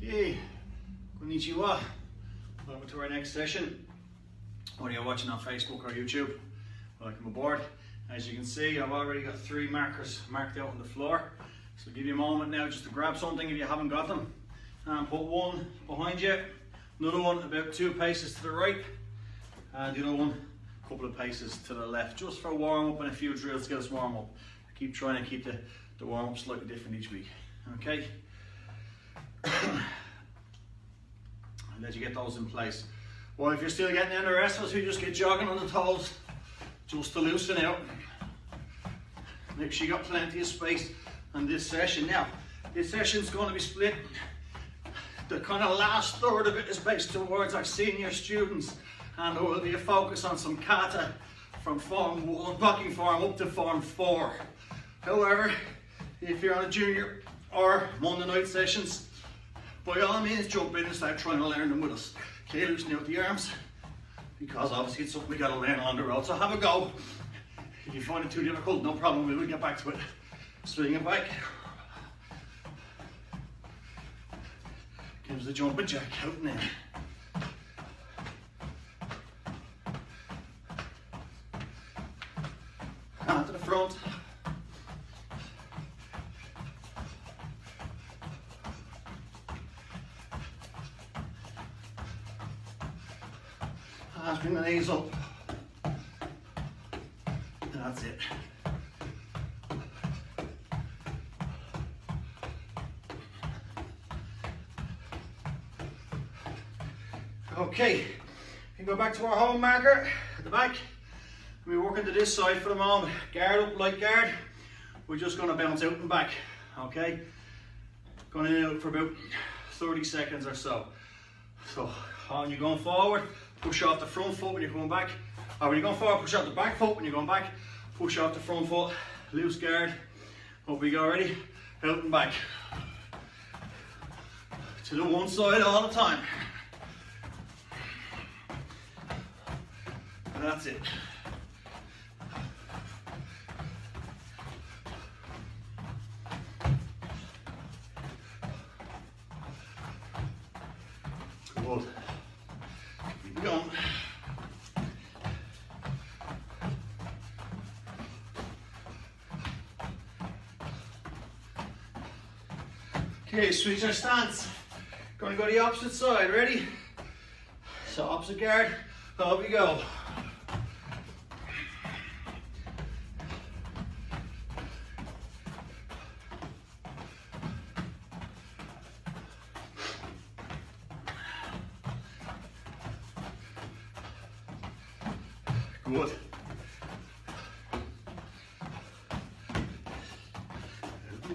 Okay, konnichiwa. Welcome to our next session. Whether you're watching on Facebook or YouTube, welcome aboard. As you can see, I've already got 3 markers marked out on the floor. So give you a moment now just to grab something if you haven't got them. And put one behind you, another one about 2 paces to the right, and the other one a couple of paces to the left, just for a warm up and a few drills to get us warm up. I keep trying to keep the warm up slightly different each week. Okay? And let you get those in place. Well, if you're still getting in the rest of us who just get jogging on the toes, just to loosen out. Make sure you got plenty of space on this session. Now, this session's going to be split. The kind of last third of it is based towards our senior students, and there will be a focus on some kata from form 1, blocking form up to form 4. However, if you're on a junior or Monday night sessions, by all means jump in and start trying to learn them with us. Okay, loosen out the arms, because obviously it's something we got to learn on the road. So have a go. If you find it too difficult, no problem, we will get back to it. Swing it back. Gives the jumping jack out and in. Hand to the front. Hands bring the knees up. And that's it. Okay, we go back to our home marker at the back. We're working to this side for the moment. Guard up, light guard. We're just going to bounce out and back. Okay, going in and out for about 30 seconds or so. So, when you're going forward, push off the front foot when you're going back. Or when you're going forward, push off the back foot when you're going back. Push off the front foot, loose guard. Hope we go ready. Out and back. To the one side all the time. And that's it. Good. Keep it going. Okay, switch our stance. Going to go the opposite side. Ready? So opposite guard. Up we go. Good.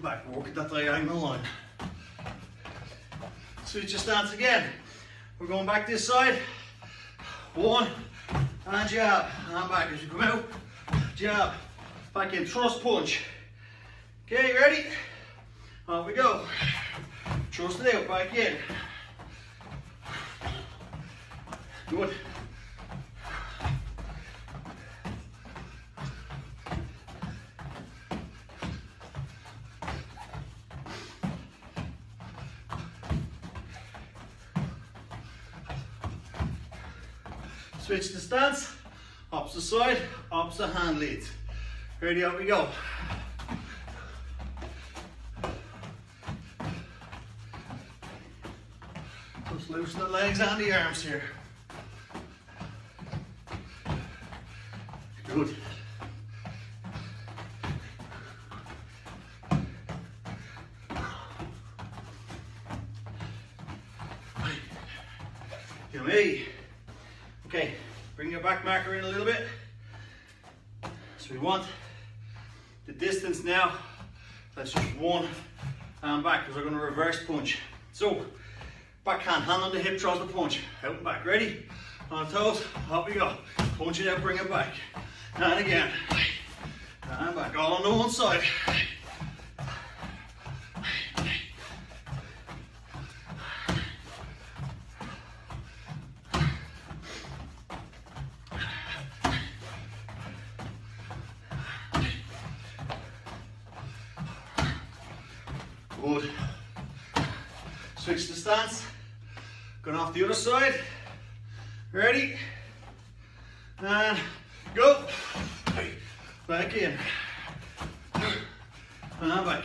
Back, work at that diagonal line. Switch your stance again. We're going back this side. 1, and jab, and back as you come out. Jab, back in, thrust punch. Okay, ready? On we go. Thrust it out, back in. Good. Switch the stance, opposite side, opposite hand lead. Ready, out we go. Just loosen the legs and the arms here. Good. Give me. Okay, bring your back marker in a little bit. So we want the distance now. That's just 1 and back, because we're going to reverse punch. So, backhand, hand on the hip, draws the punch. Out and back. Ready? On toes, up we go. Punch it out, bring it back. And again. And back, all on the one side. Good. Switch the stance. Going off the other side. Ready? And go. Back in. And back.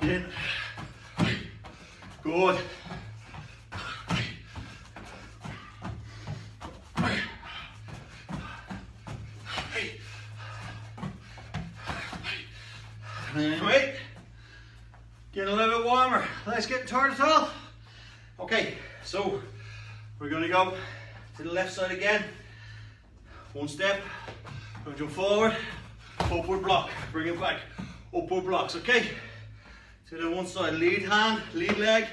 In. Good. And wait. Getting a little bit warmer. Let's get toward it all. Okay, so we're going to go to the left side again. One step. Going to jump forward. Upward block. Bring it back. Upward blocks. Okay. To the one side. Lead hand, lead leg.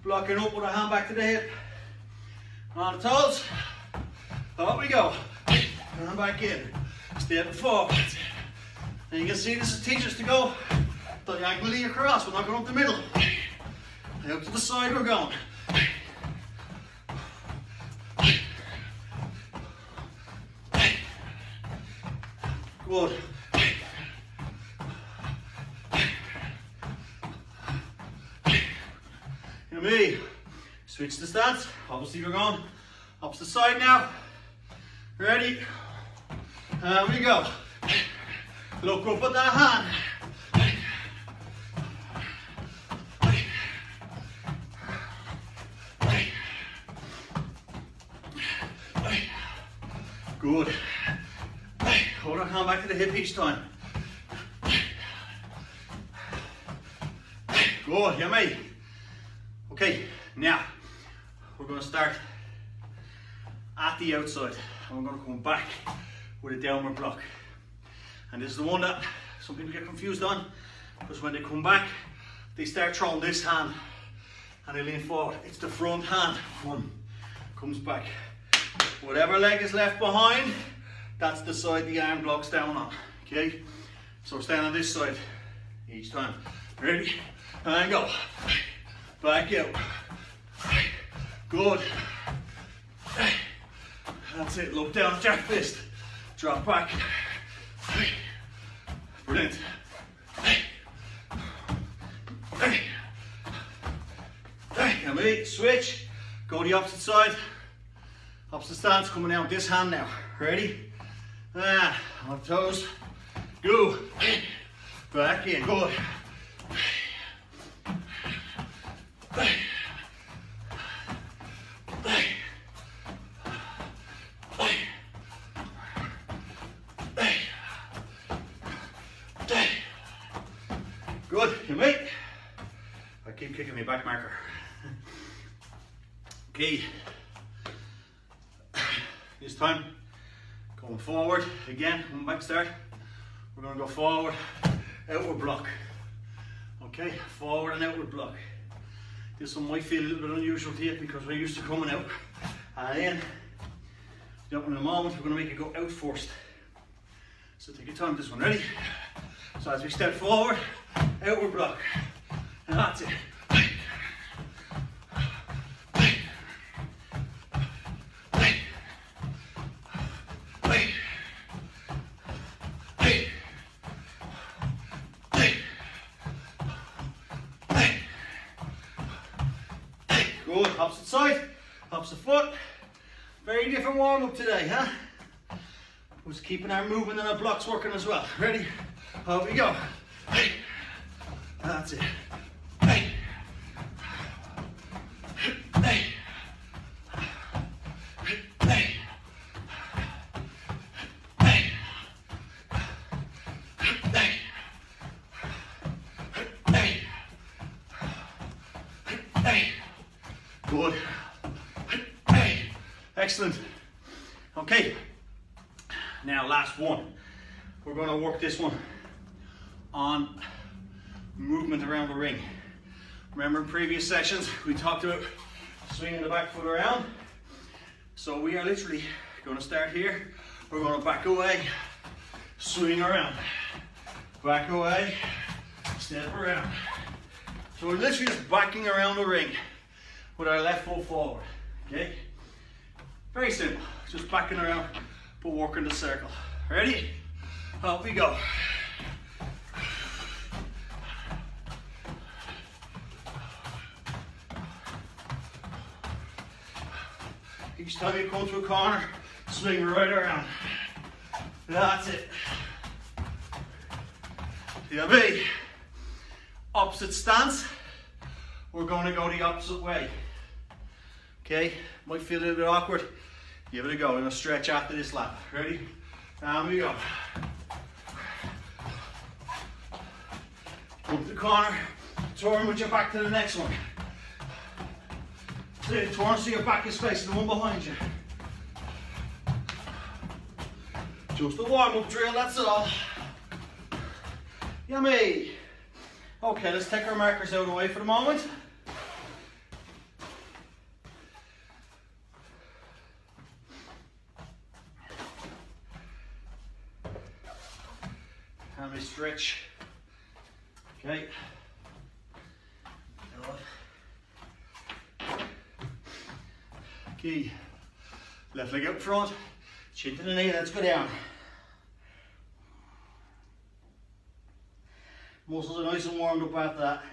Blocking up with a hand back to the hip. On the toes. Up we go. And back in. Step forward. And you can see this is teaching us to go diagonally across. We're not going up the middle. Out to the side we're going. Good. And me. Switch the stance. Obviously we're going opposite side now. Ready? And we go. Look up at that hand. Good. Hold our hand back to the hip each time. Good, yummy. Okay, now we're going to start at the outside and we're going to come back with a downward block. And this is the one that some people get confused on, because when they come back, they start throwing this hand and they lean forward. It's the front hand. One comes back. Whatever leg is left behind, that's the side the arm blocks down on. Okay? So stand on this side each time. Ready? And go. Back out. Good. That's it. Look down, jack fist. Drop back. Brilliant. And me, switch. Go the opposite side. Opposite stance, coming out this hand now. Ready? On toes. Go. Back in. Good. Good, you mate. I keep kicking my back marker. Okay. This time, going forward again, come back start. We're going to go forward, outward block. Okay, forward and outward block. This one might feel a little bit unusual to you because we're used to coming out. And then, in a moment, we're going to make it go out first. So take your time with this one, ready? So as we step forward, outward block. And that's it. Good, opposite side, opposite foot. Very different warm up today, huh? Was keeping our movement and our blocks working as well. Ready? Out we go. That's it. Good. Excellent. Okay. Now last one. We're going to work this one on movement around the ring. Remember in previous sessions we talked about swinging the back foot around. So we are literally going to start here. We're going to back away, swing around, back away, step around. So we're literally just backing around the ring with our left foot forward. Okay? Very simple. Just backing around but working the circle. Ready? Up we go. time you come to a corner, swing right around. That's it. TMB. Opposite stance. We're going to go the opposite way. Okay, might feel a little bit awkward. Give it a go. I'm going to stretch after this lap. Ready? Down we go. Come to the corner. Turn with your back to the next one. Turn so your back is facing the one behind you. Just a warm-up drill, that's all. Yummy. Okay, let's take our markers out of the way for the moment. And we stretch. Okay. Key. Left leg out front, chin to the knee, let's go down. Muscles are nice and warmed up after that.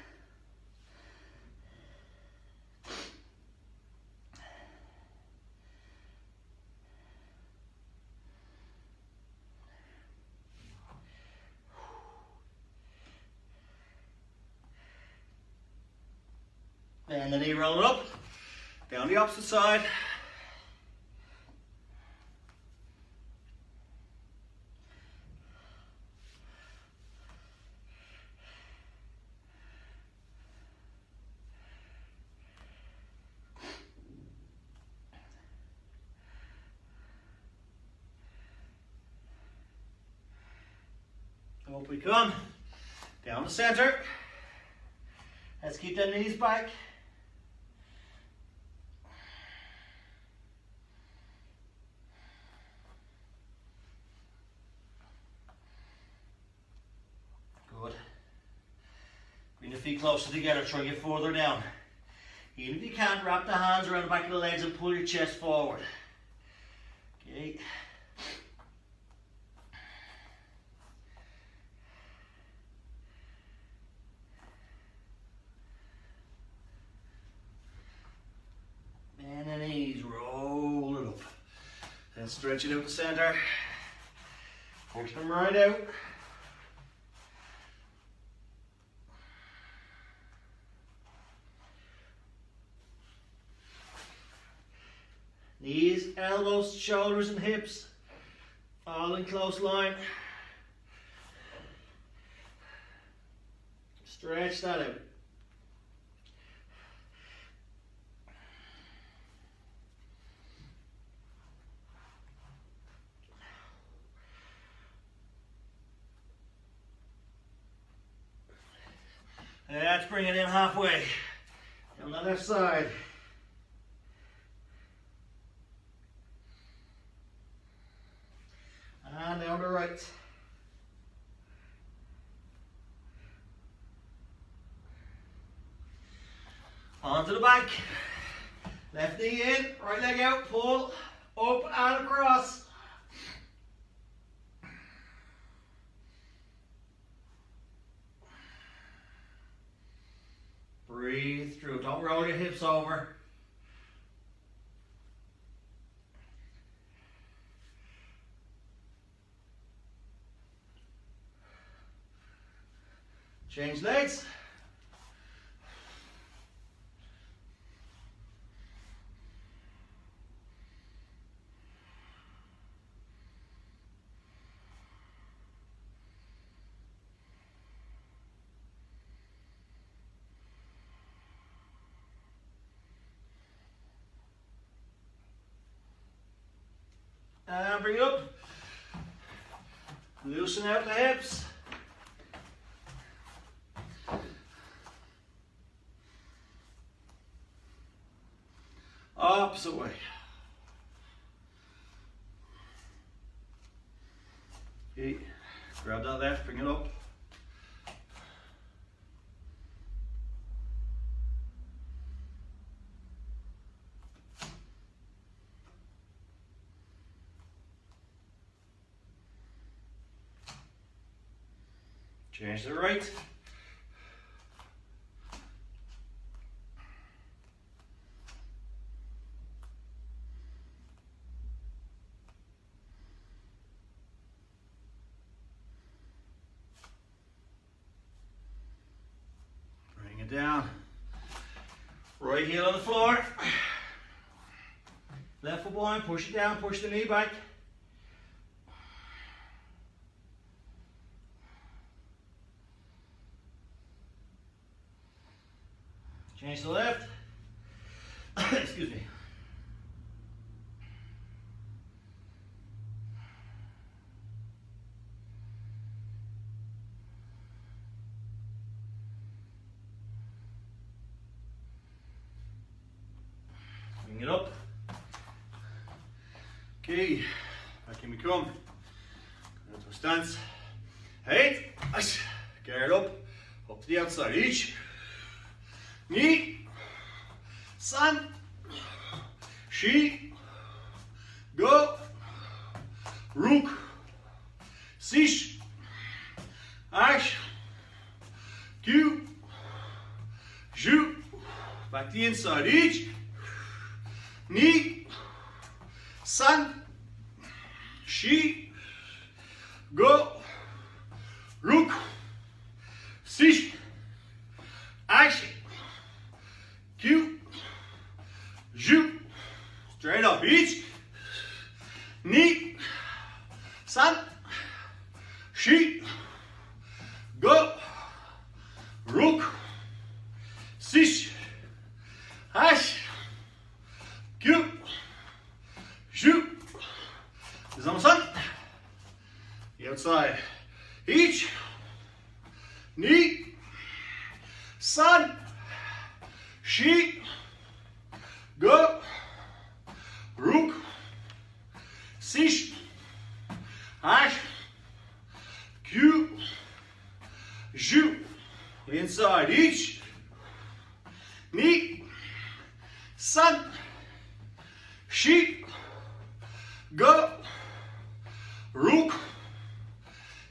And the knee roll it up, down the opposite side. Up we come, down the center. Let's keep them knees back. Good. Bring the feet closer together, try to get further down. Even if you can't, wrap the hands around the back of the legs and pull your chest forward. Okay. And the knees, roll it up. Then stretch it out the center. Push them right out. Knees, elbows, shoulders and hips all in close line. Stretch that out. Let's bring it in halfway. On the left side. And down the right. Onto the back. Left knee in, right leg out, pull, up and across. Breathe through, don't roll your hips over. Change legs. And bring it up. Loosen out the hips. Opposite way. Okay, grab that left, bring it up. Change to the right. and down. Right heel on the floor. Left foot behind, push it down, push the knee back. Change to the left. Excuse me. Bring it up. Okay, back in we come. Go into a stance. Hey, guard up to the outside. Each. Knee, san, shi, go, rook, sish, ash, kyu, ju. Back to the inside. Each. Knee, san, shi, go, rook, sish, ash, kyu, ju. Straight up. Each. Knee, san, shi, go, rook, sish, ash, kyu, ju. This is on the sun. The outside. Each. Knee, san, shi, go, rook, sish, ash, kyu, ju. Inside. Each. Knee, san, shi, go, rook,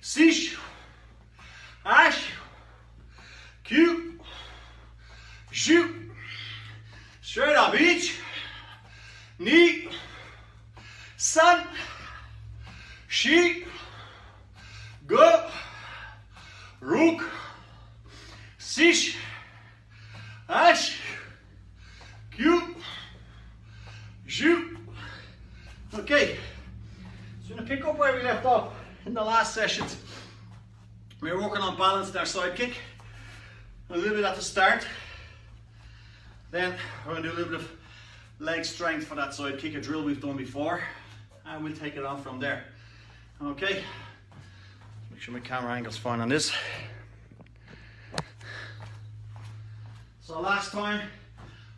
sish, ash, kyu, ju. Straight up. Each. Knee, san, shi, go, rook, sish, ash, kyu, ju. Okay, so we're going to pick up where we left off in the last sessions. We were working on balance in our side kick. A little bit at the start. Then we're going to do a little bit of leg strength for that side kick, a drill we've done before. And we'll take it on from there. Okay, make sure my camera angle's fine on this. So last time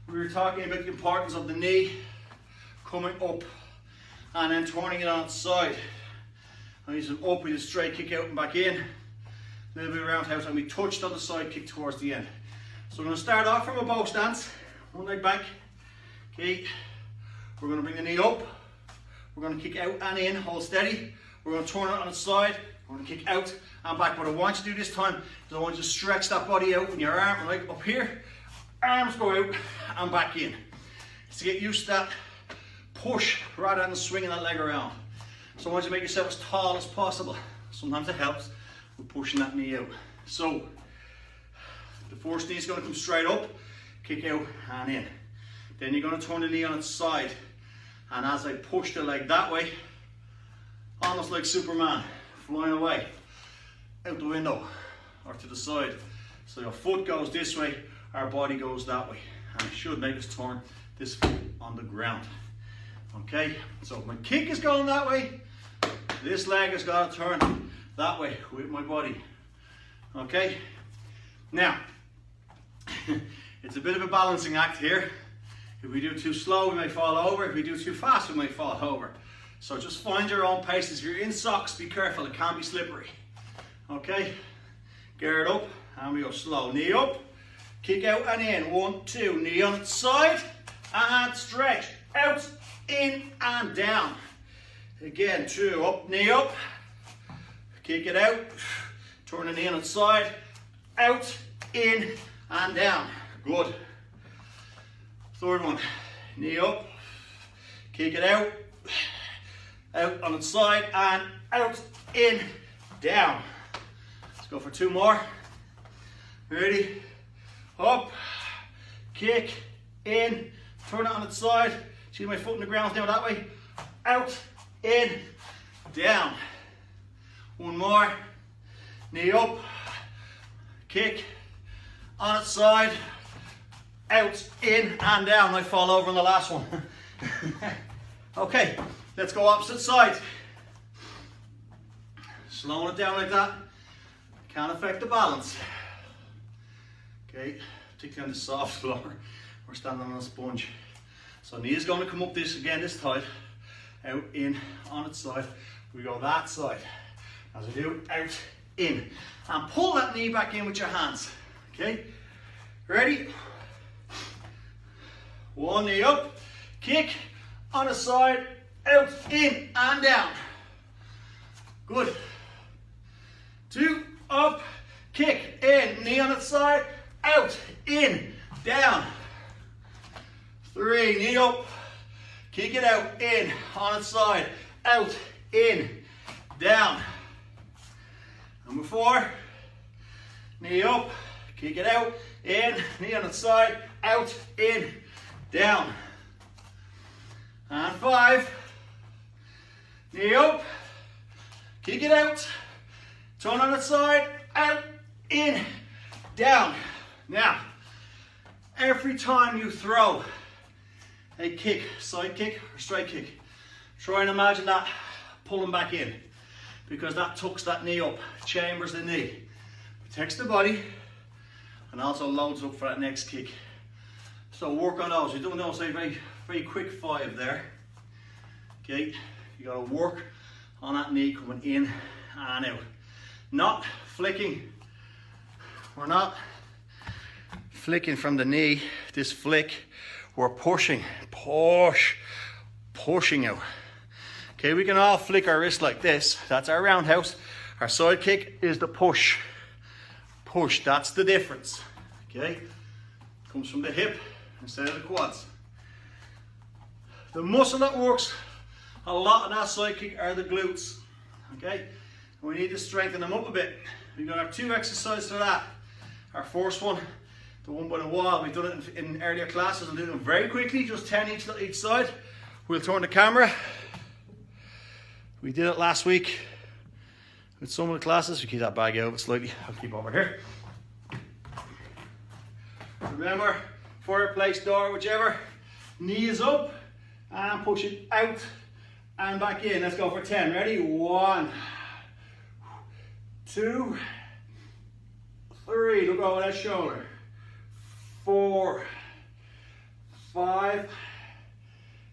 we were talking about the importance of the knee coming up and then turning it on its side. And using up with a straight kick out and back in. A little bit of roundhouse, and we touched on the side kick towards the end. So we're going to start off from a bow stance, one leg back. Okay, we're going to bring the knee up. We're going to kick out and in, hold steady. We're going to turn it on its side. We're going to kick out and back. What I want you to do this time is I want you to stretch that body out with your arm, right up here. Arms go out and back in. It's to get used to that push rather than swinging that leg around. So I want you to make yourself as tall as possible. Sometimes it helps with pushing that knee out. So the first knee is going to come straight up, kick out and in. Then you're going to turn the knee on its side. And as I push the leg that way, almost like Superman, flying away, out the window or to the side. So your foot goes this way, our body goes that way. And it should make us turn this foot on the ground. Okay, so my kick is going that way, this leg has got to turn that way with my body. Okay, now, it's a bit of a balancing act here. If we do too slow, we may fall over. If we do too fast, we may fall over. So just find your own paces. If you're in socks, be careful, it can be slippery. Okay, gear it up, and we go slow. Knee up, kick out and in. 1, 2, knee on its side, and stretch. Out, in, and down. Again, 2, up, knee up, kick it out, turn the knee on its side, out, in, and down. Good. Third one, knee up, kick it out on its side, and out, in, down. Let's go for 2 more. Ready? up, kick, in, turn it on its side. See my foot in the ground now that way. Out, in, down. One more. Knee up, kick, on its side, out, in, and down. I fall over on the last one. Okay, let's go opposite side. Slowing it down like that. Can't affect the balance. Okay, particularly on the soft floor. We're standing on a sponge. So knee is going to come up this tight. Out, in, on its side. We go that side. As we do, out, in. And pull that knee back in with your hands. Okay, ready? One knee up, kick, on the side, out, in, and down. Good. Two, up, kick, in, knee on its side, out, in, down. Three, knee up, kick it out, in, on its side, out, in, down. Number four, knee up, kick it out, in, knee on its side, out, in, down. And five, knee up, kick it out, turn on its side, out, in, down. Now, every time you throw a kick, side kick or straight kick, try and imagine that pulling back in, because that tucks that knee up, chambers the knee, protects the body, and also loads up for that next kick. So work on those. You're doing those a very quick 5 there. Okay, you gotta work on that knee coming in and out. Not flicking. We're not flicking from the knee. This flick, we're pushing, pushing out. Okay, we can all flick our wrist like this. That's our roundhouse. Our side kick is the push. Push, that's the difference. Okay, comes from the hip instead of the quads. The muscle that works a lot on that side kick are the glutes. Okay, and we need to strengthen them up a bit. We've got our 2 exercises for that. Our first one, the one by the wall, we've done it in earlier classes. I'll do them very quickly, just 10 each side. We'll turn the camera. We did it last week with some of the classes. We keep that bag out slightly. I'll keep over here. Remember, fireplace door, whichever. Knee is up and push it out and back in. Let's go for 10. Ready? 1, 2, 3. Look over that shoulder. 4, 5,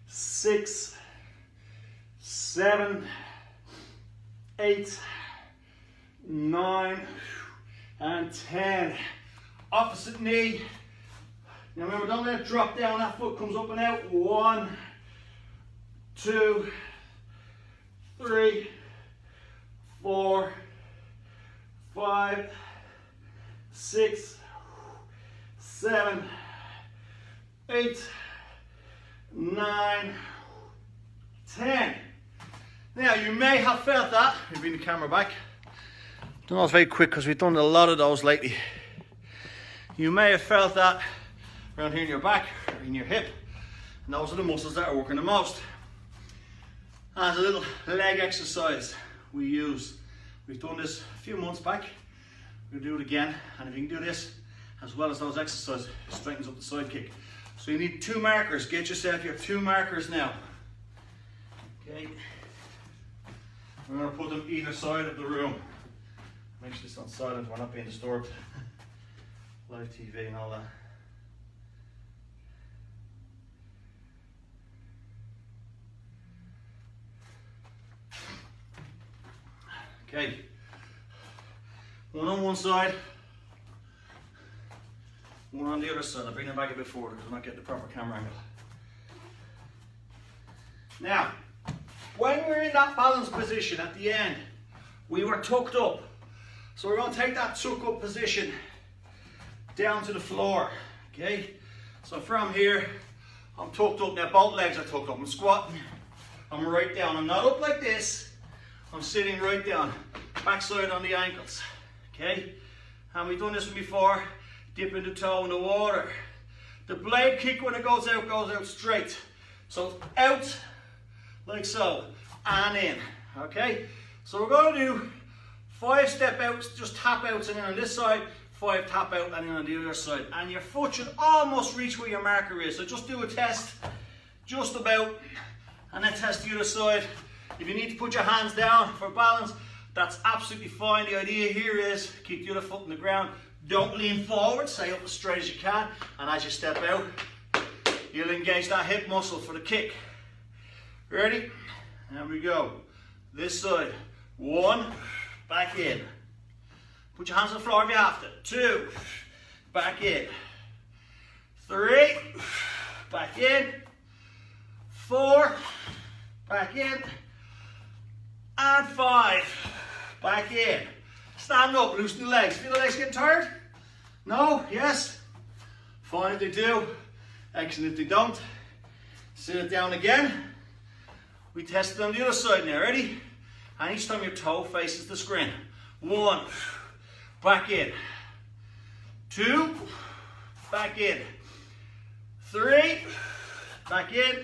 6, 7, 8, 9, and 10. Opposite knee. Now remember, don't let it drop down. That foot comes up and out. 1, 2, 3, 4, 5, 6, 7, 8, 9, 10. Now you may have felt that. We'll bring the camera back. Done those very quick because we've done a lot of those lately. You may have felt that around here in your back or in your hip, and those are the muscles that are working the most. As a little leg exercise we use. We've done this a few months back. We'll do it again, and if you can do this as well as those exercises, it strengthens up the side kick. So you need 2 markers. Get yourself your 2 markers now. Okay. We're going to put them either side of the room. Make sure this on silent, we're not being disturbed. Live TV and all that. Okay, one on one side, one on the other side. I'll bring them back a bit forward because I'm not getting the proper camera angle. Now, when we're in that balanced position at the end, we were tucked up. So we're going to take that tuck up position down to the floor, okay? So from here, I'm tucked up. Now both legs are tucked up. I'm squatting, I'm right down. I'm not up like this. I'm sitting right down, backside on the ankles, okay? And we've done this one before. dipping the toe in the water. The blade kick when it goes out straight. So out, like so, and in, okay? So we're gonna do 5 step outs, just tap outs and in on this side, 5 tap out and in on the other side. And your foot should almost reach where your marker is. So just do a test, just about, and then test the other side. If you need to put your hands down for balance, that's absolutely fine. The idea here is keep the other foot on the ground. Don't lean forward, stay up as straight as you can. And as you step out, you'll engage that hip muscle for the kick. Ready? There we go. This side. 1, back in. Put your hands on the floor if you have to. 2, back in. 3, back in. 4, back in. And 5, back in. Stand up, loosen the legs. Feel the legs getting tired? No? Yes? Fine if they do. Excellent if they don't. Sit it down again. We test it on the other side now. Ready? And each time your toe faces the screen. 1, back in. 2, back in. 3, back in.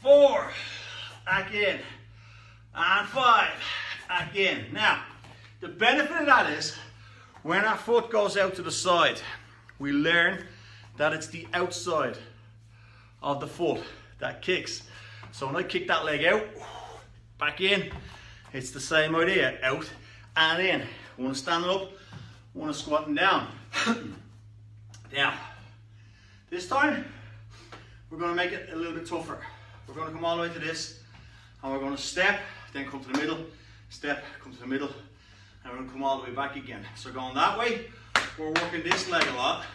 4, back in. And 5, back in. Now, the benefit of that is when our foot goes out to the side, we learn that it's the outside of the foot that kicks. So when I kick that leg out, back in, it's the same idea, out and in. One standing up, one squatting down. Now, this time, we're gonna make it a little bit tougher. We're gonna come all the way to this, and we're gonna step, then come to the middle, step, come to the middle, and we're gonna come all the way back again. So going that way, we're working this leg a lot,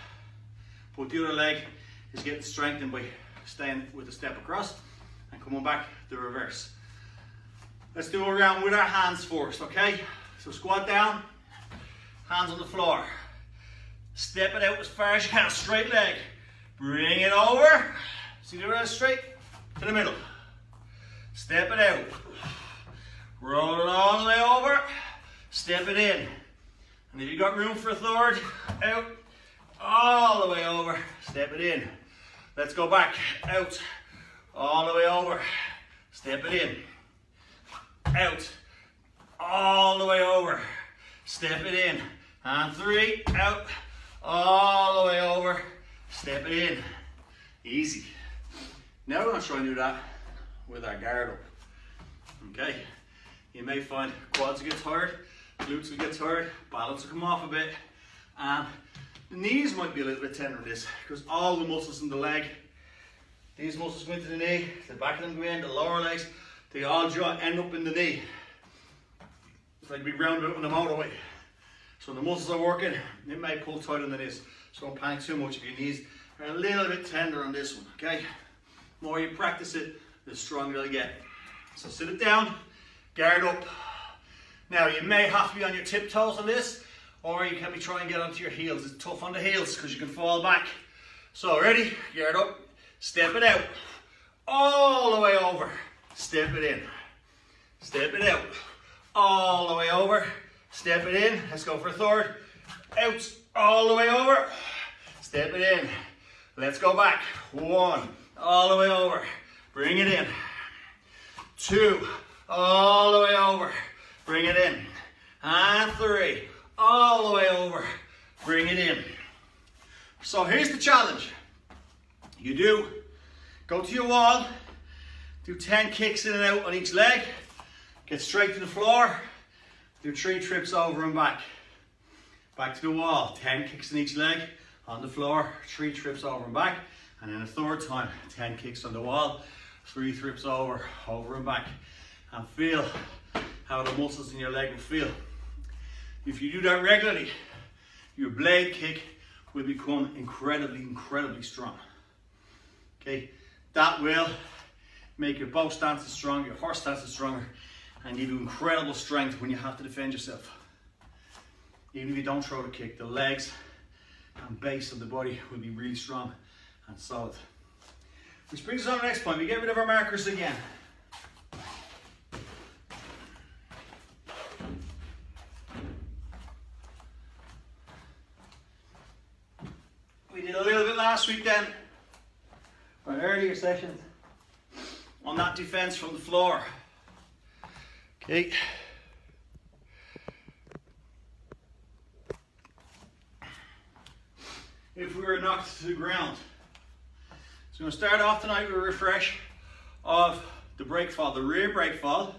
but the other leg is getting strengthened by staying with the step across and coming back the reverse. Let's do a round with our hands first, okay? So squat down, hands on the floor. Step it out as far as you can, straight leg. Bring it over. See the rest straight? To the middle. Step it out. Roll it all the way over. Step it in. And if you've got room for a third, out. All the way over. Step it in. Let's go back. Out. All the way over. Step it in. Out. All the way over. Step it in. And 3. Out. All the way over. Step it in. Easy. Now we're going to try and do that with our guard up. Okay. You may find quads will get tired, glutes will get tired, balance will come off a bit, and the knees might be a little bit tender in this because all the muscles in the leg, these muscles go into the knee, the back of them go in, the lower legs, they all end up in the knee. It's like being rounded up on the motorway. So the muscles are working, it may pull tighter than this. So don't panic too much if your knees are a little bit tender on this one, okay? The more you practice it, the stronger they'll get. So sit it down, guard up. Now you may have to be on your tiptoes on this, or you can be trying to get onto your heels. It's tough on the heels because you can fall back. So ready, guard up, step it out. All the way over, step it in. Step it out. All the way over, step it in. Let's go for a third. Out, all the way over, step it in. Let's go back. 1, all the way over, bring it in. 2, all the way over, bring it in. And 3, all the way over, bring it in. So here's the challenge. You do go to your wall, do 10 kicks in and out on each leg, get straight to the floor, do 3 trips over and back. Back to the wall, 10 kicks in each leg, on the floor, 3 trips over and back, and then a third time, 10 kicks on the wall, 3 trips over and back. And feel how the muscles in your leg will feel. If you do that regularly, your blade kick will become incredibly strong. Okay, that will make your bow stances stronger, your horse stances stronger, and give you incredible strength when you have to defend yourself. Even if you don't throw the kick, the legs and base of the body will be really strong and solid. Which brings us on to the next point. We get rid of our markers again. last week then, or earlier sessions, on that defense from the floor. Okay. If we were knocked to the ground. So we're going to start off tonight with a refresh of the break fall, the rear break fall.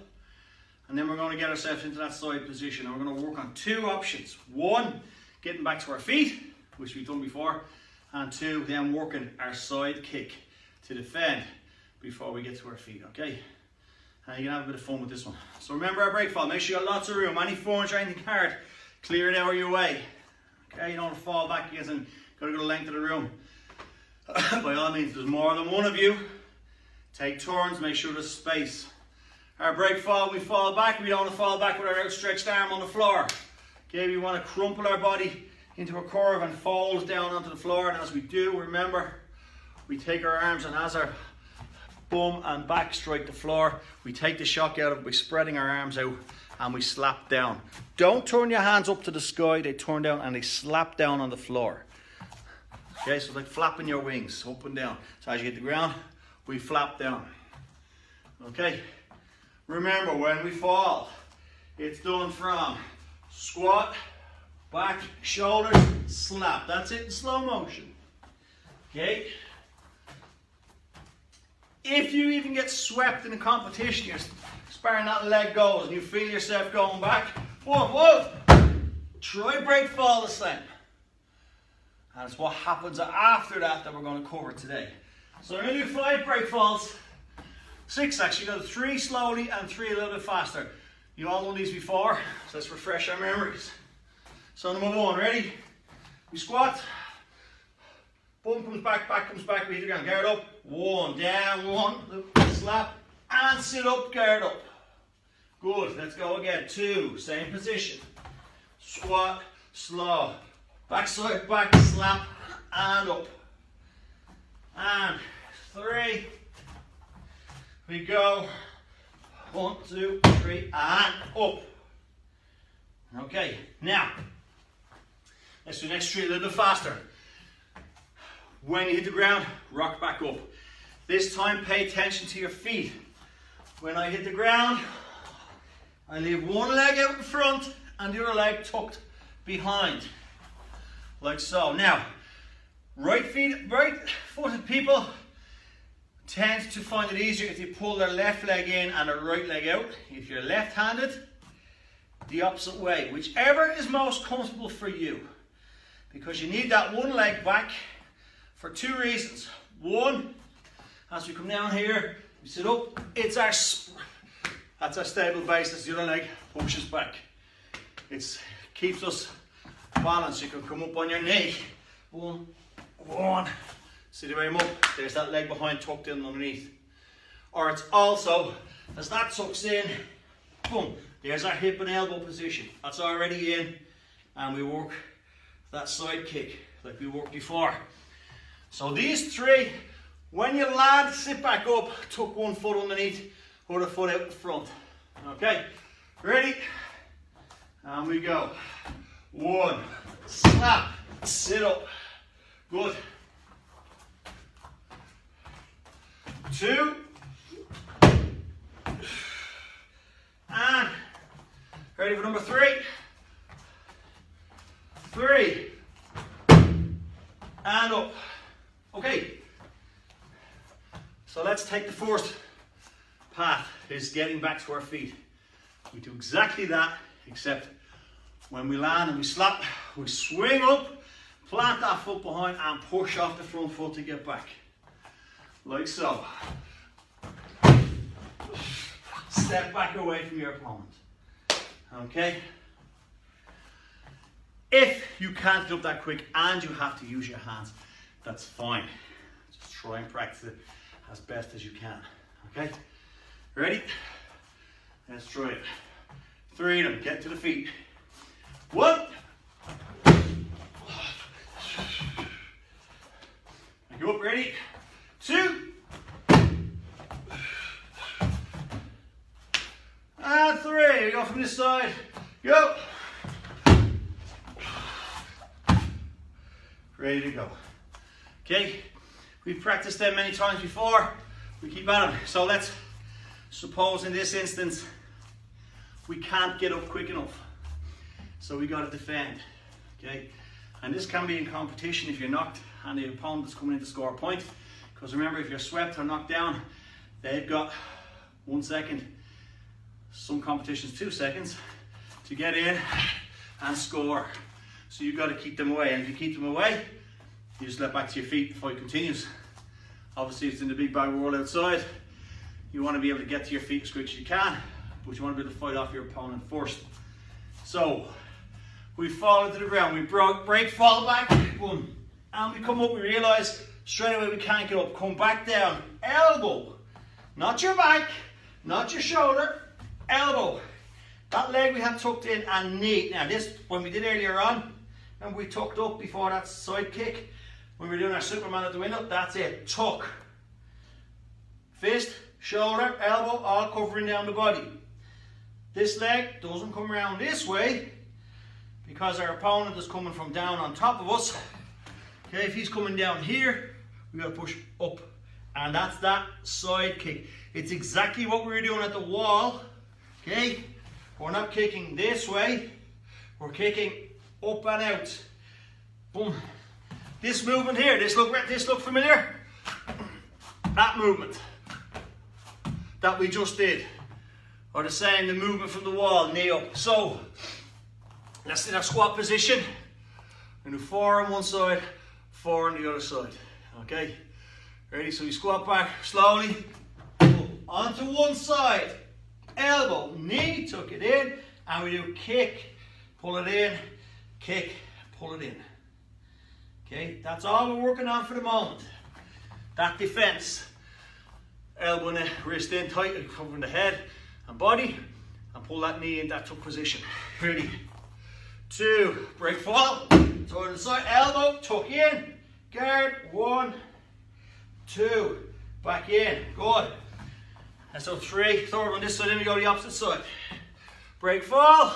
And then we're going to get ourselves into that side position. And we're going to work on two options. One, getting back to our feet, which we've done before. And two, then working our side kick to defend before we get to our feet, okay? And you can have a bit of fun with this one. So remember our break fall. Make sure you got lots of room. Any furniture, anything hard, clear it out of your way. Okay, you don't want to fall back against and got to go the length of the room. By all means, there's more than one of you. Take turns, make sure there's space. Our break fall, we fall back. We don't want to fall back with our outstretched arm on the floor. Okay, we want to crumple our body into a curve and fold down onto the floor. And as we do, remember, we take our arms, and as our bum and back strike the floor, we take the shock out of it by spreading our arms out and we slap down. Don't turn your hands up to the sky, they turn down and they slap down on the floor. Okay, so it's like flapping your wings up and down. So as you hit the ground, we flap down. Okay, remember when we fall, it's done from squat, back, shoulders, slap. That's it in slow motion. Okay. If you even get swept in a competition, you're sparring that leg goes and you feel yourself going back, whoa, try break fall the same. And it's what happens after that we're going to cover today. So we're going to do 5 break falls, 6 actually, go 3 slowly and 3 a little bit faster. You all done these before, so let's refresh our memories. So number 1, ready? We squat, bum comes back, back comes back, we hit the ground, guard up, 1, down, 1, slap, and sit up, guard up. Good, let's go again, 2, same position, squat, slow, backside, back, slap, and up, and 3, we go, 1, 2, 3, and up. Okay, now, let's do the next 3 a little bit faster. When you hit the ground, rock back up. This time, pay attention to your feet. When I hit the ground, I leave one leg out in front and the other leg tucked behind, like so. Now, right-footed people tend to find it easier if they pull their left leg in and their right leg out. If you're left-handed, the opposite way, whichever is most comfortable for you, because you need that one leg back for 2 reasons. One, as we come down here, we sit up, that's our stable basis. The other leg pushes back. It keeps us balanced. You can come up on your knee. 1, sit your arm up, there's that leg behind tucked in underneath. Or it's also, as that tucks in, boom, there's our hip and elbow position. That's already in, and we work that side kick like we worked before. So these 3, when you land, sit back up, tuck one foot underneath, other foot out in front. Okay, ready? And we go. 1, slap, sit up. Good. 2, and ready for number 3. 3, and up. Okay, so let's take the first path, is getting back to our feet. We do exactly that, except when we land and we slap, we swing up, plant that foot behind and push off the front foot to get back. Like so. Step back away from your opponent. Okay? If you can't get up that quick and you have to use your hands, that's fine. Just try and practice it as best as you can. Okay? Ready? Let's try it. 3 of them. Get to the feet. 1. Go up. Ready? 2. And 3. Go from this side. Go. Ready to go. Okay, we've practiced them many times before. We keep at them. So let's suppose in this instance we can't get up quick enough. So we got to defend. Okay, and this can be in competition if you're knocked and the opponent is coming in to score a point. Because remember, if you're swept or knocked down, they've got 1 second, some competitions 2 seconds, to get in and score. So you've got to keep them away, and if you keep them away, you just let back to your feet, the fight continues. Obviously it's in the big bad world outside, you want to be able to get to your feet as quick as you can, but you want to be able to fight off your opponent first. So, we fall into the ground, we break, fall back, boom, and we come up, we realise straight away we can't get up, come back down, elbow, not your back, not your shoulder, elbow. That leg we have tucked in and knee. Now this, when we did earlier on, and we tucked up before that side kick, when we were doing our Superman at the window, that's it, tuck. Fist, shoulder, elbow, all covering down the body. This leg doesn't come around this way because our opponent is coming from down on top of us. Okay, if he's coming down here, we gotta push up. And that's that side kick. It's exactly what we were doing at the wall. Okay, we're not kicking this way, we're kicking up and out. Boom. This movement here, this look familiar? That movement that we just did, or the same, the movement from the wall, knee up. So let's in our squat position. We're gonna do 4 on one side, 4 on the other side. Okay, ready? So we squat back slowly onto one side, elbow, knee, tuck it in, and we do kick, pull it in, kick, pull it in. Okay, that's all we're working on for the moment. That defense, elbow and wrist in tight, covering the head and body, and pull that knee in that tuck position. Ready? 2, break fall, turn to the side, elbow, tuck in, guard, 1, 2, back in, good. And so 3, third on this side, then we go the opposite side. Break fall,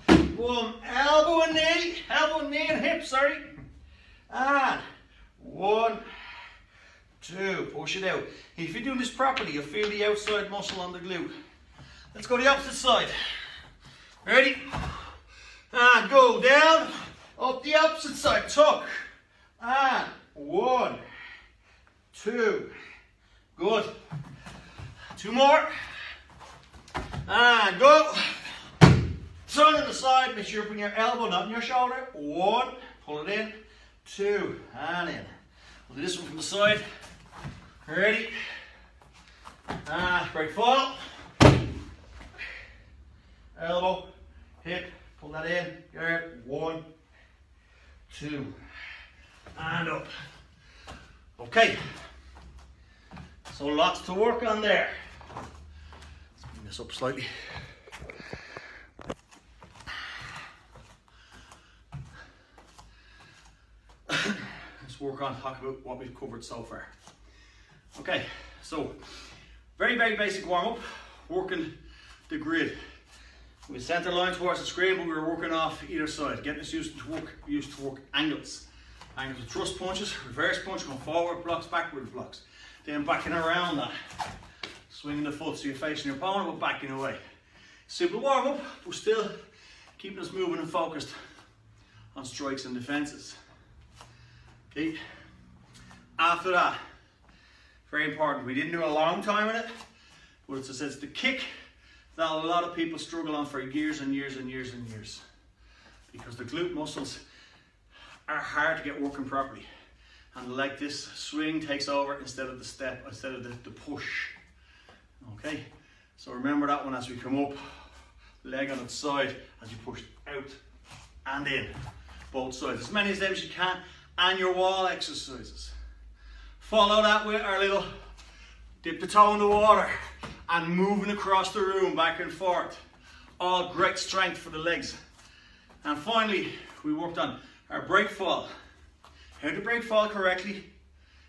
boom, elbow and knee and hip, sorry. And 1, 2, push it out. If you're doing this properly, you'll feel the outside muscle on the glute. Let's go the opposite side. Ready? And go down, up the opposite side, tuck. And 1, 2, good. 2 more. And go. Turn on the side, make sure you bring your elbow not in your shoulder. 1, pull it in. 2, and in. We'll do this one from the side. Ready? Break fall. Elbow, hip, pull that in. Guard, 1, 2, and up. Okay. So lots to work on there. Let's bring this up slightly. Let's work on, talk about what we've covered so far. Okay, so very basic warm up, working the grid. We center line towards the screen, but we were working off either side, getting us used to work angles. Angles with thrust punches, reverse punch, going forward blocks, backward blocks. Then backing around that. Swinging the foot so you're facing your opponent, but backing away. Simple warm up, but still keeping us moving and focused on strikes and defenses. Okay. After that, very important, we didn't do a long time in it, but it's the kick that a lot of people struggle on for years and years and years and years. Because the glute muscles are hard to get working properly. And like this swing takes over instead of the step, instead of the push. Okay, so remember that one as we come up, leg on its side as you push out and in, both sides. As many of them as you can, and your wall exercises. Follow that with our little dip the toe in the water and moving across the room back and forth. All great strength for the legs. And finally, we worked on our break fall. How to break fall correctly,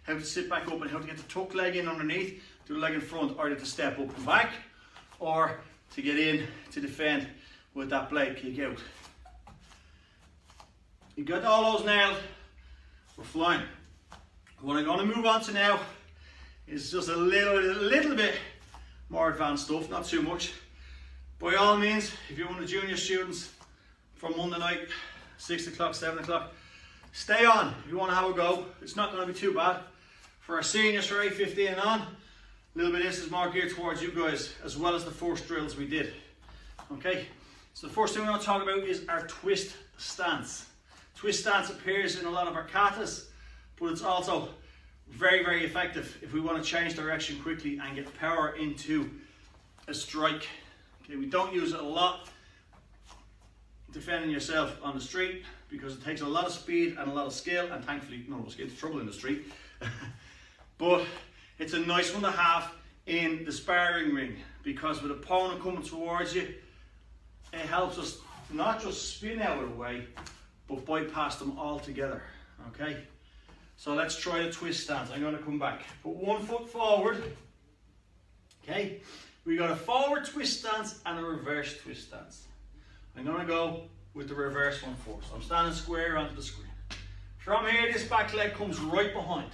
how to sit back up, and how to get the tuck leg in underneath, do the leg in front, either to step up and back, or to get in to defend with that blade kick out. You got all those nailed, we're flying. What I'm going to move on to now is just a little bit more advanced stuff, not too much. By all means, if you're one of the junior students from Monday night, 6 o'clock, 7 o'clock, stay on if you want to have a go. It's not going to be too bad. For our seniors for 8:15 and on, a little bit of this is more geared towards you guys, as well as the first drills we did. Okay, so the first thing we're going to talk about is our twist stance. Twist stance appears in a lot of our katas, but it's also very, very effective if we want to change direction quickly and get power into a strike. Okay, we don't use it a lot defending yourself on the street because it takes a lot of speed and a lot of skill, and thankfully none of us get into trouble in the street. But it's a nice one to have in the sparring ring, because with an opponent coming towards you, it helps us not just spin out of the way, but bypass them altogether. Okay, so let's try the twist stance. I'm going to come back, put 1 foot forward. Okay, we got a forward twist stance and a reverse twist stance. I'm going to go with the reverse one first. I'm standing square onto the screen. From here, this back leg comes right behind.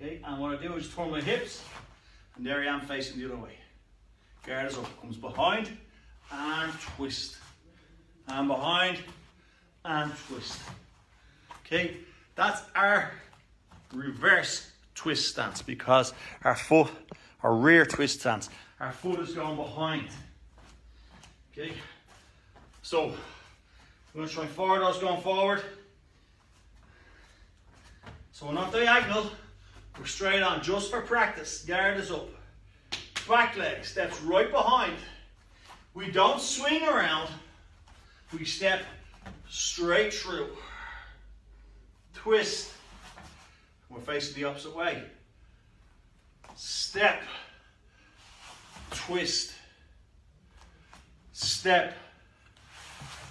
Okay, and what I do is turn my hips, and there I am facing the other way. Guard is up, comes behind and twist, and behind and twist. Okay, that's our reverse twist stance, because our foot, our rear twist stance, our foot is going behind. Okay, so I'm going to try forward, I was going forward. So we're not diagonal, we're straight on, just for practice. Guard is up. Back leg steps right behind. We don't swing around, we step straight through. Twist. We're facing the opposite way. Step. Twist. Step.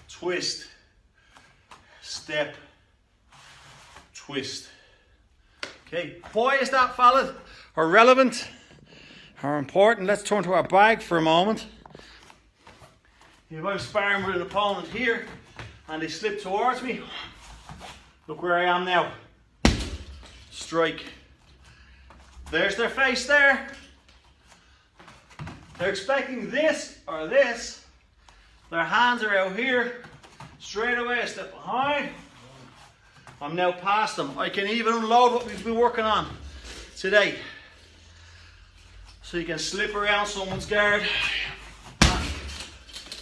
Twist. Step. Twist. Okay, why is that valid or relevant or important? Let's turn to our bag for a moment. If I'm sparring with an opponent here and they slip towards me, look where I am now. Strike. There's their face there. They're expecting this or this. Their hands are out here. Straight away, a step behind. I'm now past them. I can even unload what we've been working on today. So you can slip around someone's guard.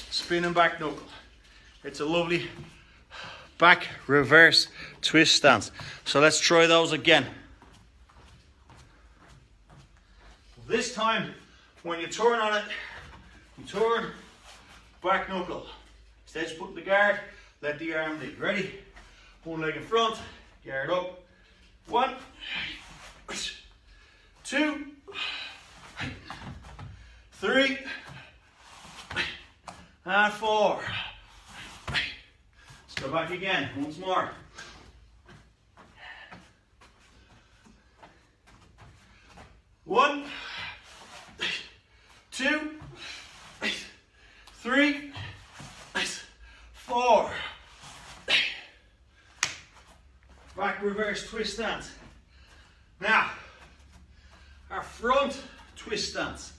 Spinning back knuckle. It's a lovely back reverse twist stance. So let's try those again. This time, when you turn on it, you turn, back knuckle. Instead of putting the guard, let the arm lead. Ready? One leg in front, guard up. 1, 2, 3, and 4. Let's go back again, once more. 1, 2, 3, 4. Back reverse twist stance. Now, our front twist stance.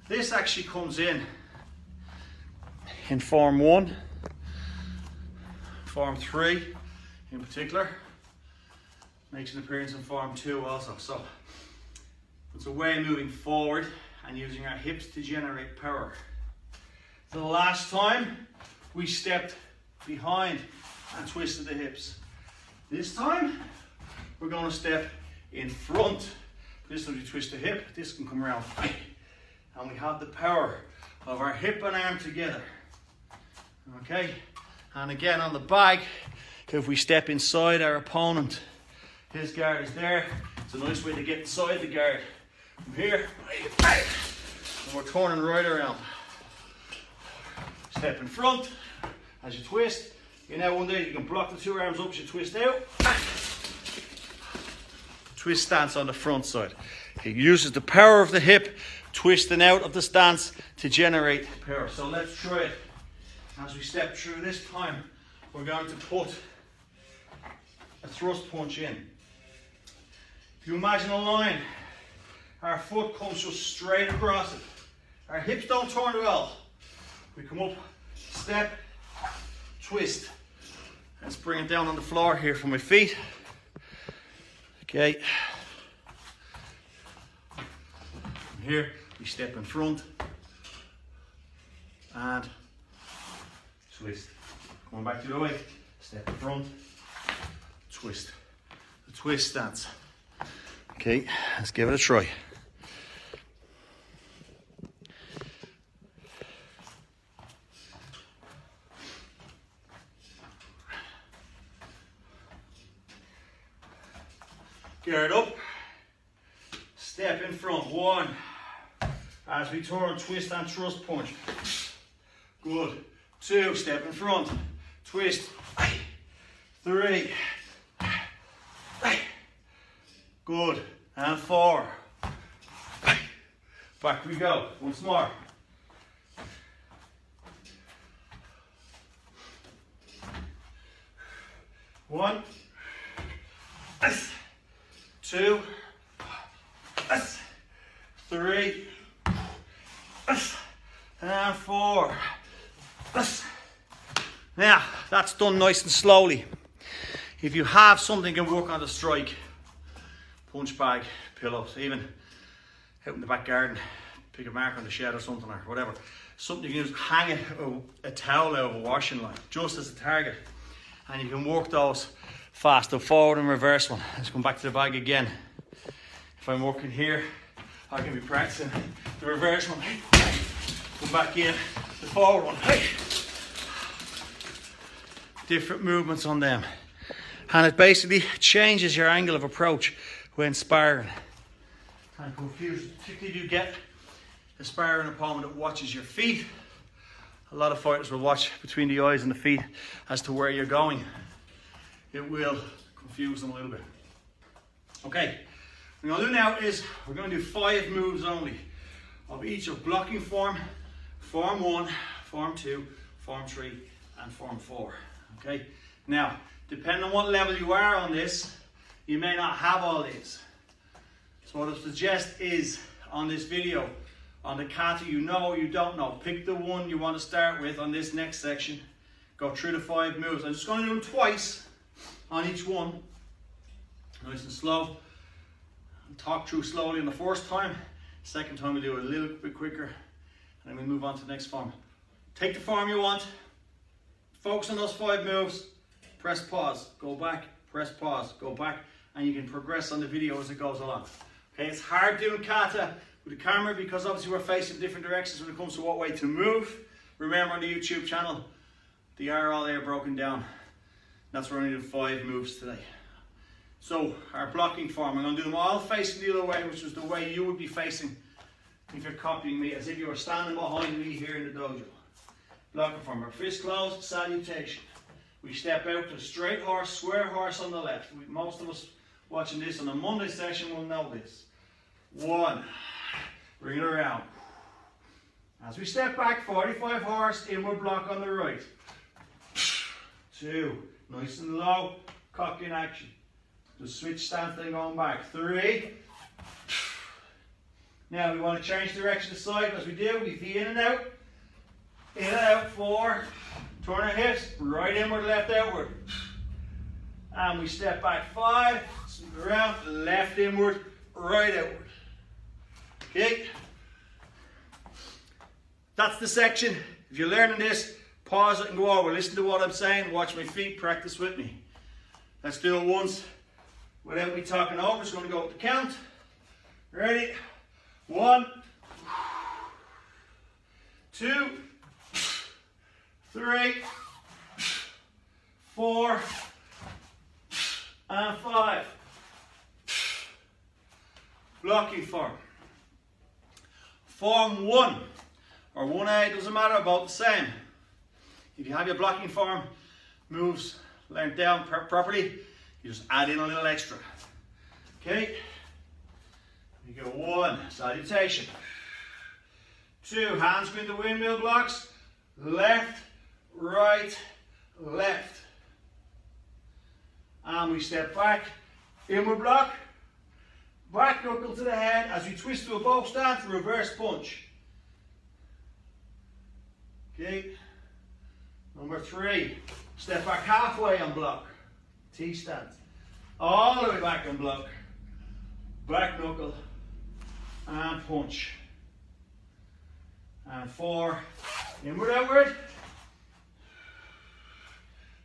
This actually comes in form 1, form 3 in particular. Makes an appearance in form 2 also. So it's a way of moving forward and using our hips to generate power. The last time we stepped behind and twisted the hips. This time we're going to step in front. This time we twist the hip, this can come around. And we have the power of our hip and arm together. Okay, and again on the bag, if we step inside our opponent, his guard is there. It's a nice way to get inside the guard. From here, and we're turning right around. Step in front, as you twist. You know, one day you can block the 2 arms up as you twist out. Twist stance on the front side. It uses the power of the hip, twisting out of the stance to generate power. So let's try it. As we step through this time, we're going to put a thrust punch in. If you imagine a line, our foot comes just straight across it. Our hips don't turn at all. We come up, step, twist. Let's bring it down on the floor here for my feet. Okay. From here, we step in front and twist. Coming back to the way, step in front, twist. The twist stance. Okay, let's give it a try. Gear it up, step in front, 1, as we turn, twist and thrust punch, good, 2, step in front, twist, 3, good, and 4, back we go, once more. One, 2, 3, and 4. Now, that's done nice and slowly. If you have something you can work on the strike, punch bag, pillows, even out in the back garden, pick a mark on the shed or something or whatever. Something you can use, hang a towel out of a washing line, just as a target. And you can work those fast, the forward and reverse one. Let's come back to the bag again. If I'm working here, I can be practicing the reverse one. Come back in, the forward one. Different movements on them. And it basically changes your angle of approach when sparring. And confused, particularly if you get a sparring opponent that watches your feet. A lot of fighters will watch between the eyes and the feet as to where you're going. It will confuse them a little bit. Okay, what we're going to do now is we're going to do 5 moves only of each of blocking form, form 1, form 2, form 3 and form 4. Okay, now depending on what level you are on this, you may not have all these. So what I suggest is on this video, on the kata you know or you don't know, pick the one you want to start with on this next section, go through the 5 moves. I'm just going to do them twice on each one, nice and slow. I'll talk through slowly on the first time. Second time we'll do it a little bit quicker, and then we'll move on to the next form. Take the form you want, focus on those 5 moves, press pause, go back, press pause, go back, and you can progress on the video as it goes along. Okay, it's hard doing kata with the camera because obviously we're facing different directions when it comes to what way to move. Remember on the YouTube channel, they are all there broken down. That's where we're only doing 5 moves today. So our blocking form, I'm going to do them all facing the other way, which is the way you would be facing if you're copying me, as if you were standing behind me here in the dojo. Blocking form, our fist closed, salutation. We step out to straight horse, square horse on the left. Most of us watching this on a Monday session will know this. 1, bring it around. As we step back, 45 horse, inward block on the right. 2, nice and low, cock in action. Just switch stance, then going back. 3. Now we want to change direction to side. As we do, we V in and out. In and out. 4. Turn our hips, right inward, left outward. And we step back. 5. Swing around, left inward, right outward. Okay. That's the section. If you're learning this, pause it and go over. Listen to what I'm saying. Watch my feet. Practice with me. Let's do it once without me talking over. Just going to go with the count. Ready? 1, 2, 3, 4, and 5. Blocking form. Form 1 or 1A, doesn't matter, about the same. If you have your blocking form moves learned down properly, you just add in a little extra. Okay? You go 1, salutation. 2, hands between the windmill blocks. Left, right, left. And we step back, inward block. back knuckle to the head as we twist to a bow stance, reverse punch. Okay. Number 3, step back halfway and block. T stance. All the way back and block. Back knuckle and punch. And 4, inward, outward.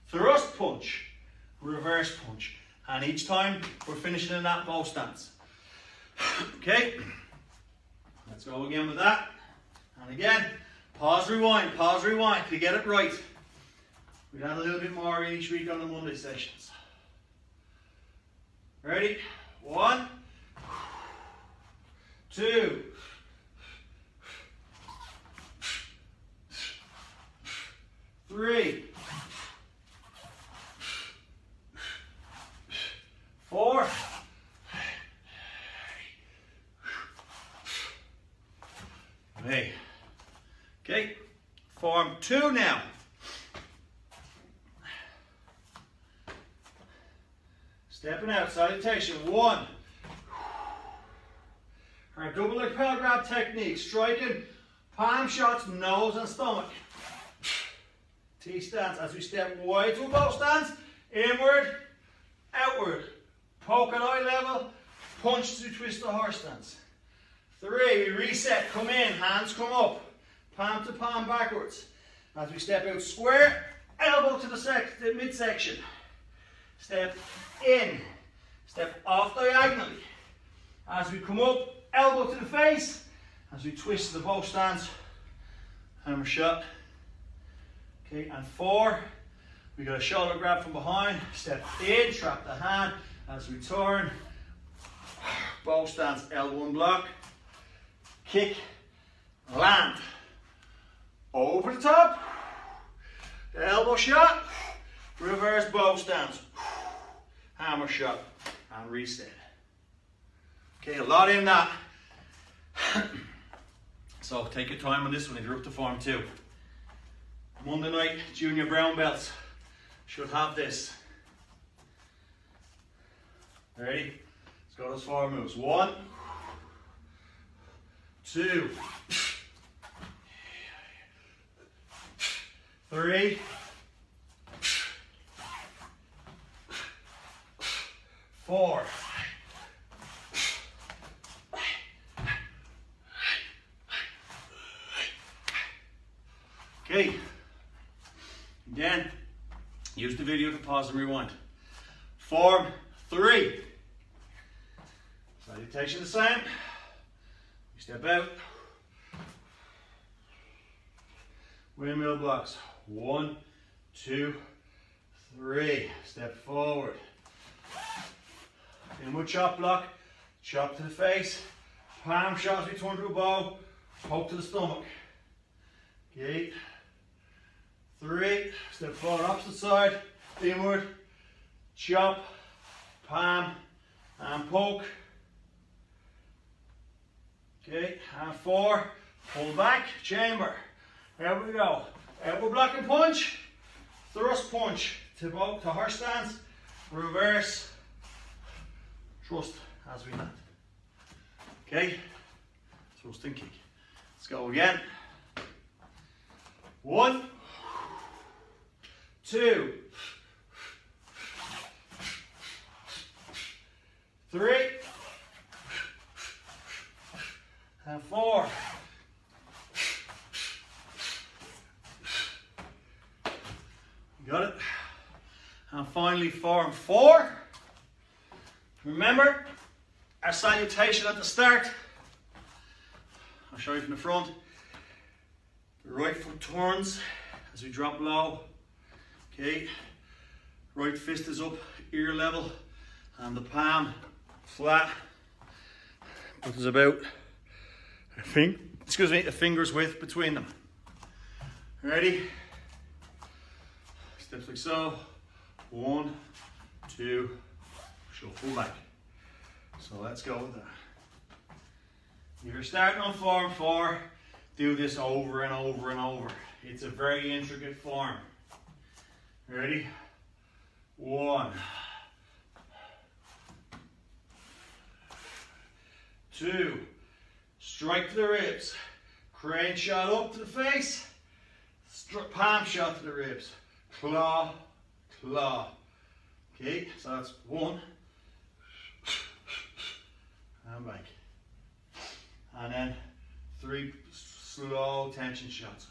Thrust punch, reverse punch. And each time we're finishing in that bow stance. Okay, let's go again with that. And again, pause, rewind to get it right. We've had a little bit more each week on the Monday sessions. Ready? 1, 2, 3, 4, okay, form 2 now. Stepping out, salutation, 1. Our double leg power grab technique, striking palm shots, nose and stomach. T stance as we step wide to a bow stance, inward, outward, poke at eye level, punch to twist the horse stance. 3, we reset, come in, hands come up, palm to palm backwards. As we step out square, elbow to the midsection. Step in, step off diagonally. As we come up, elbow to the face, as we twist the bow stance, hammer shot. Okay, and 4, we got a shoulder grab from behind, step in, trap the hand, as we turn, bow stance, elbow and block, kick, land, over the top, elbow shot, reverse bow stance, hammer shot, and reset. Okay, a lot in that. So take your time on this one if you're up to form 2. Monday night, junior brown belts should have this. Ready? Let's go those 4 moves. 1, 2, 3, 4. Okay. Again, use the video to pause and rewind. Form 3. Salutation the same. You step out. Windmill blocks. 1, 2, 3. Step forward. Inward chop block. Chop to the face. Palm shots, we turn to a bow. Poke to the stomach. Okay. 3. Step forward, opposite side. Inward. Chop. Palm. And poke. Okay. And 4. Pull back. Chamber. There we go. Elbow block and punch. Thrust punch. To horse stance. Reverse. Thrust as we land. Okay. Thrust and kick. Let's go again. 1, 2, 3, and 4. Got it? And finally, form 4. Remember our salutation at the start. I'll show you from the front. The right foot turns as we drop low. Okay. Right fist is up, ear level, and the palm flat. But there's about a finger's width between them. Ready? Steps like so. 1, 2, shuffle back. So let's go with that. If you're starting on form 4, do this over and over and over. It's a very intricate form. Ready? 1, 2, strike to the ribs, crane shot up to the face, palm shot to the ribs, claw, claw. Okay, so that's 1, and back. And then 3 slow tension shots.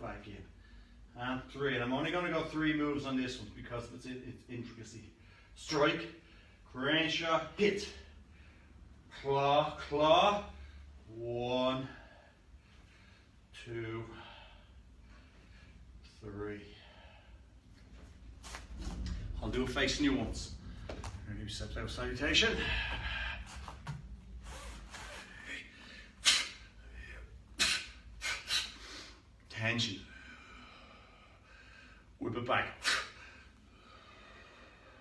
Back in. And 3. And I'm only going to go 3 moves on this one because of its intricacy. Strike, crane shot, hit. Claw, claw. 1, 2, 3. I'll do it facing you once. Ready, step out salutation. Tension. Whip it back.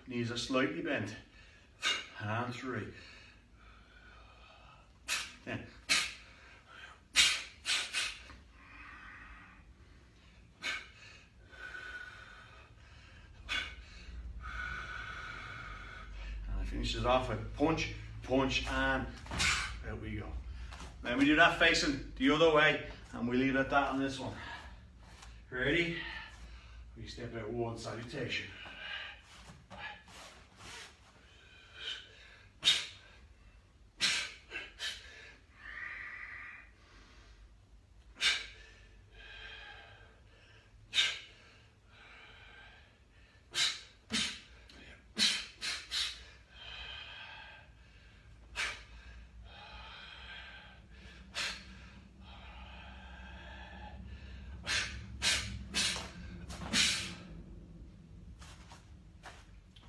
Knees are slightly bent. And 3. 10. Finishes off with punch, punch, and there we go. Then we do that facing the other way, and we leave it at that on this one. Ready? We step out 1 salutation.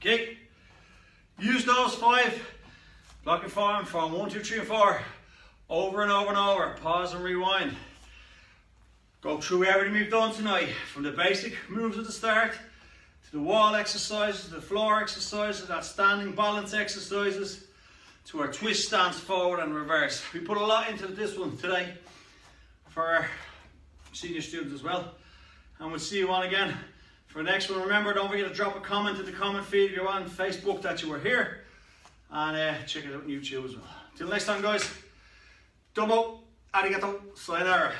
Okay, use those 5 blocking form from 1, 2, 3, and 4 over and over and over. Pause and rewind. Go through everything we've done tonight, from the basic moves at the start to the wall exercises, the floor exercises, that standing balance exercises, to our twist stance forward and reverse. We put a lot into this one today for our senior students as well, and we'll see you on again for the next one. Remember, don't forget to drop a comment in the comment feed if you're on Facebook that you were here, and check it out on YouTube as well. Till next time, guys. Domo, arigato, sayonara.